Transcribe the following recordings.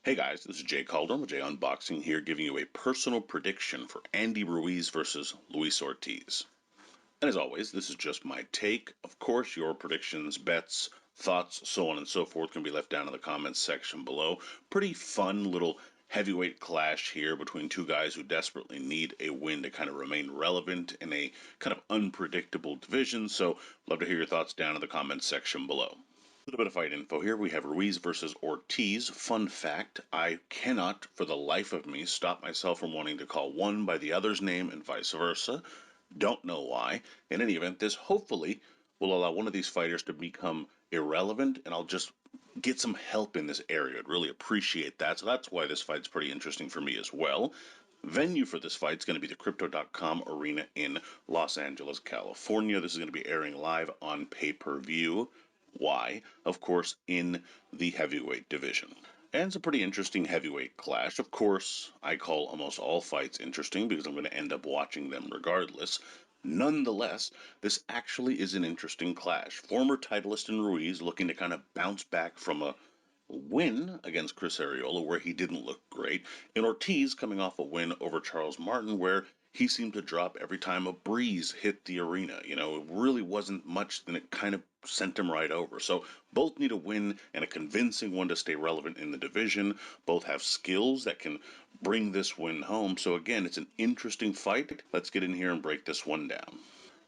Hey guys, this is Jay Calderon with Jay Unboxing here, giving you a personal prediction for Andy Ruiz versus Luis Ortiz. And as always, this is just my take. Of course, your predictions, bets, thoughts, so on and so forth can be left down in the comments section below. Pretty fun little heavyweight clash here between two guys who desperately need a win to kind of remain relevant in a kind of unpredictable division. So, love to hear your thoughts down in the comments section below. A little bit of fight info here. We have Ruiz versus Ortiz. Fun fact, I cannot for the life of me stop myself from wanting to call one by the other's name and vice versa. Don't know why. In any event, this hopefully will allow one of these fighters to become irrelevant, and I'll just get some help in this area. I'd really appreciate that. So that's why this fight's pretty interesting for me as well. Venue for this fight is going to be the Crypto.com Arena in Los Angeles, California. This is going to be airing live on pay-per-view. Why? Of course, in the heavyweight division. And it's a pretty interesting heavyweight clash. Of course, I call almost all fights interesting because I'm going to end up watching them regardless. Nonetheless, this actually is an interesting clash. Former titleist in Ruiz looking to kind of bounce back from a win against Chris Arreola where he didn't look great, and Ortiz coming off a win over Charles Martin where he seemed to drop every time a breeze hit the arena. It really wasn't much, then it kind of sent him right over. So both need a win and a convincing one to stay relevant in the division. Both have skills that can bring this win home. So again, it's an interesting fight. Let's get in here and break this one down.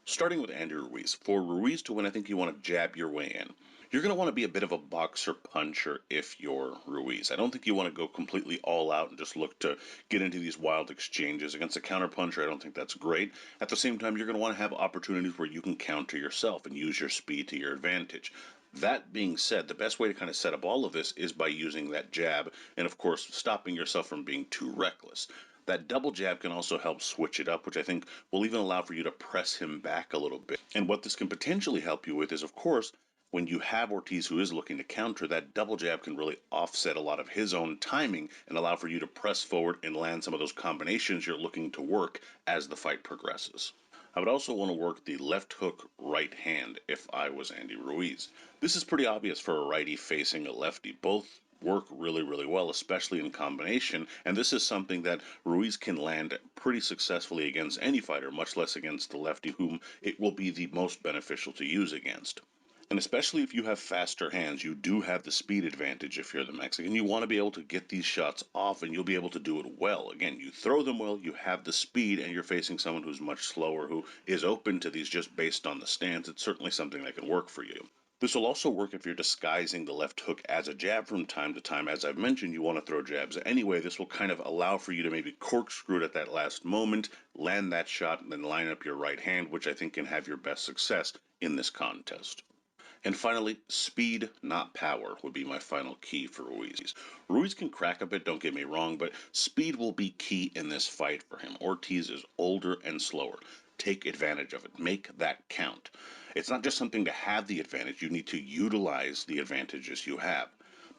Starting with Andy Ruiz. For Ruiz to win, I think you want to jab your way in. You're going to want to be a bit of a boxer puncher if you're Ruiz. I don't think you want to go completely all out and just look to get into these wild exchanges. Against a counter puncher, I don't think that's great. At the same time, you're going to want to have opportunities where you can counter yourself and use your speed to your advantage. That being said, the best way to kind of set up all of this is by using that jab and, of course, stopping yourself from being too reckless. That double jab can also help switch it up, which I think will even allow for you to press him back a little bit. And what this can potentially help you with is, of course, when you have Ortiz who is looking to counter, that double jab can really offset a lot of his own timing and allow for you to press forward and land some of those combinations you're looking to work as the fight progresses. I would also want to work the left hook right hand if I was Andy Ruiz. This is pretty obvious for a righty facing a lefty. Both work really, really well, especially in combination, and this is something that Ruiz can land pretty successfully against any fighter, much less against the lefty whom it will be the most beneficial to use against. And especially if you have faster hands, you do have the speed advantage if you're the Mexican. You want to be able to get these shots off, and you'll be able to do it well. Again, you throw them well, you have the speed, and you're facing someone who's much slower, who is open to these just based on the stance. It's certainly something that can work for you. This will also work if you're disguising the left hook as a jab from time to time. As I've mentioned, you want to throw jabs anyway. This will kind of allow for you to maybe corkscrew it at that last moment, land that shot, and then line up your right hand, which I think can have your best success in this contest. And finally, speed, not power, would be my final key for Ruiz. Ruiz can crack a bit, don't get me wrong, but speed will be key in this fight for him. Ortiz is older and slower. Take advantage of it. Make that count. It's not just something to have the advantage, you need to utilize the advantages you have.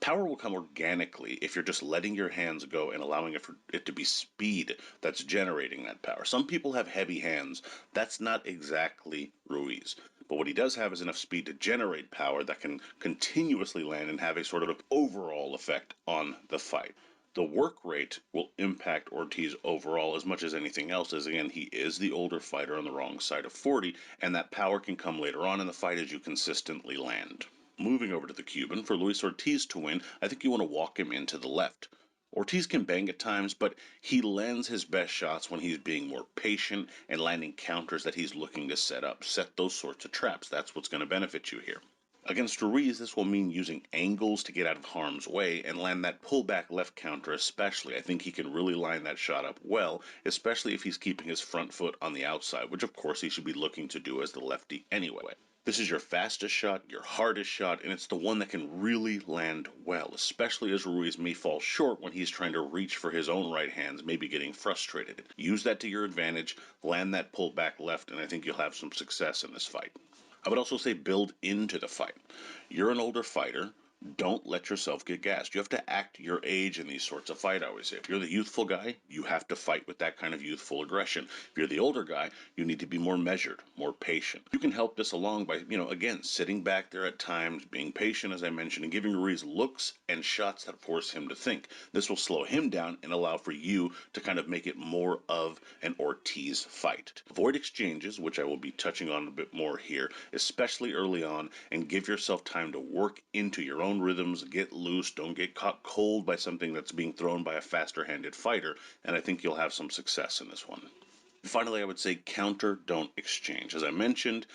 Power will come organically if you're just letting your hands go and allowing it to be speed that's generating that power. Some people have heavy hands. That's not exactly Ruiz. But what he does have is enough speed to generate power that can continuously land and have a sort of overall effect on the fight. The work rate will impact Ortiz overall as much as anything else, as again, he is the older fighter on the wrong side of 40, and that power can come later on in the fight as you consistently land. Moving over to the Cuban, for Luis Ortiz to win, I think you want to walk him into the left. Ortiz can bang at times, but he lands his best shots when he's being more patient and landing counters that he's looking to set up. Set those sorts of traps. That's what's going to benefit you here. Against Ruiz, this will mean using angles to get out of harm's way and land that pullback left counter especially. I think he can really line that shot up well, especially if he's keeping his front foot on the outside, which of course he should be looking to do as the lefty anyway. This is your fastest shot, your hardest shot, and it's the one that can really land well, especially as Ruiz may fall short when he's trying to reach for his own right hands, maybe getting frustrated. Use that to your advantage, land that pullback left, and I think you'll have some success in this fight. I would also say build into the fight. You're an older fighter. Don't let yourself get gassed. You have to act your age in these sorts of fights, I always say. If you're the youthful guy, you have to fight with that kind of youthful aggression. If you're the older guy, you need to be more measured, more patient. You can help this along by, again, sitting back there at times, being patient, as I mentioned, and giving Ruiz looks and shots that force him to think. This will slow him down and allow for you to kind of make it more of an Ortiz fight. Avoid exchanges, which I will be touching on a bit more here, especially early on, and give yourself time to work into your own rhythms, get loose, don't get caught cold by something that's being thrown by a faster handed fighter, and I think you'll have some success in this one. Finally, I would say counter, don't exchange. As I mentioned,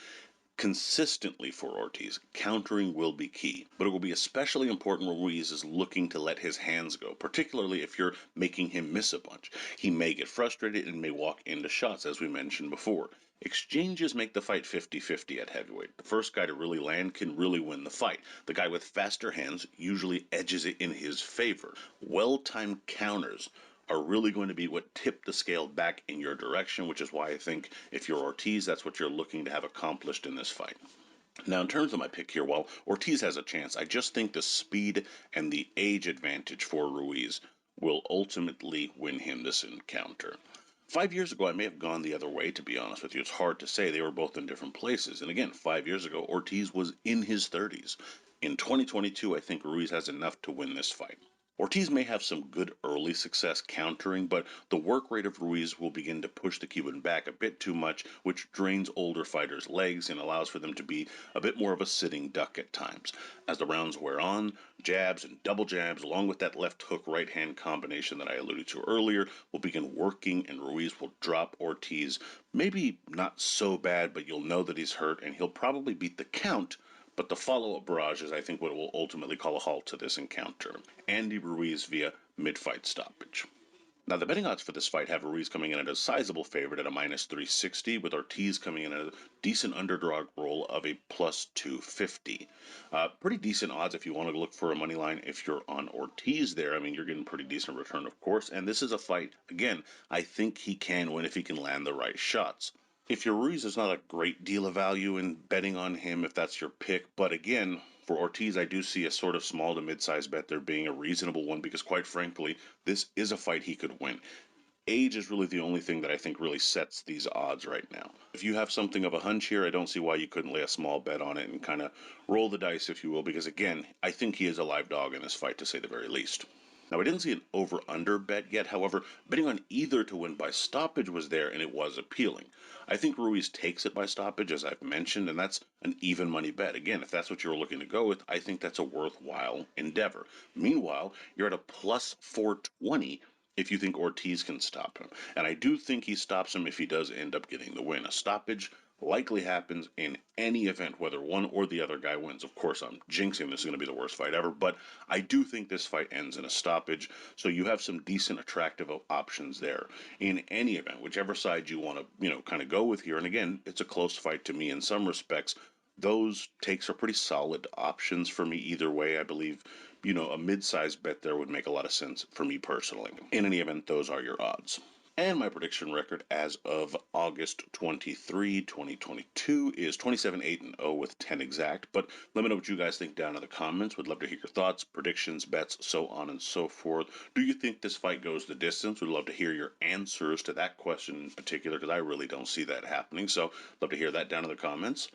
consistently for Ortiz, countering will be key, but it will be especially important when Ruiz is looking to let his hands go, particularly if you're making him miss a bunch. He may get frustrated and may walk into shots, as we mentioned before. Exchanges make the fight 50-50 at heavyweight. The first guy to really land can really win the fight. The guy with faster hands usually edges it in his favor. Well-timed counters are really going to be what tip the scale back in your direction, which is why I think if you're Ortiz, that's what you're looking to have accomplished in this fight. Now, in terms of my pick here, while Ortiz has a chance, I just think the speed and the age advantage for Ruiz will ultimately win him this encounter. 5 years ago, I may have gone the other way, to be honest with you. It's hard to say. They were both in different places. And again, 5 years ago, Ortiz was in his 30s. In 2022, I think Ruiz has enough to win this fight. Ortiz may have some good early success countering, but the work rate of Ruiz will begin to push the Cuban back a bit too much, which drains older fighters' legs and allows for them to be a bit more of a sitting duck at times. As the rounds wear on, jabs and double jabs, along with that left hook right hand combination that I alluded to earlier, will begin working and Ruiz will drop Ortiz. Maybe not so bad, but you'll know that he's hurt and he'll probably beat the count, but the follow-up barrage is, I think, what will ultimately call a halt to this encounter. Andy Ruiz via mid-fight stoppage. Now, the betting odds for this fight have Ruiz coming in at a sizable favorite at a minus 360, with Ortiz coming in at a decent underdog roll of a plus 250. Pretty decent odds if you want to look for a money line if you're on Ortiz there. I mean, you're getting pretty decent return, of course. And this is a fight, again, I think he can win if he can land the right shots. If your Ruiz is not a great deal of value in betting on him if that's your pick, but again, for Ortiz, I do see a sort of small to mid-sized bet there being a reasonable one because, quite frankly, this is a fight he could win. Age is really the only thing that I think really sets these odds right now. If you have something of a hunch here, I don't see why you couldn't lay a small bet on it and kind of roll the dice, if you will, because again, I think he is a live dog in this fight, to say the very least. Now, I didn't see an over-under bet yet. However, betting on either to win by stoppage was there, and it was appealing. I think Ruiz takes it by stoppage, as I've mentioned, and that's an even money bet. Again, if that's what you're looking to go with, I think that's a worthwhile endeavor. Meanwhile, you're at a plus 420 if you think Ortiz can stop him. And I do think he stops him if he does end up getting the win. A stoppage likely happens in any event, whether one or the other guy wins. Of course, I'm jinxing this is going to be the worst fight ever, but I do think this fight ends in a stoppage. So you have some decent, attractive options there in any event, whichever side you want to, kind of go with here. And again, it's a close fight to me in some respects. Those takes are pretty solid options for me either way. I believe, a mid-sized bet there would make a lot of sense for me personally. In any event, those are your odds. And my prediction record as of August 23, 2022 is 27-8-0 with 10 exact. But let me know what you guys think down in the comments. Would love to hear your thoughts, predictions, bets, so on and so forth. Do you think this fight goes the distance? Would love to hear your answers to that question in particular because I really don't see that happening. So love to hear that down in the comments.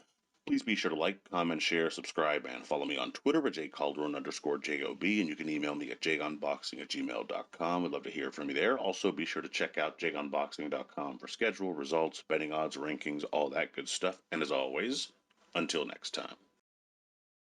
Please be sure to like, comment, share, subscribe, and follow me on Twitter at jcalderon_JOB, and you can email me at jagonboxing@gmail.com. I'd love to hear from you there. Also, be sure to check out jagonboxing.com for schedule, results, betting odds, rankings, all that good stuff. And as always, until next time.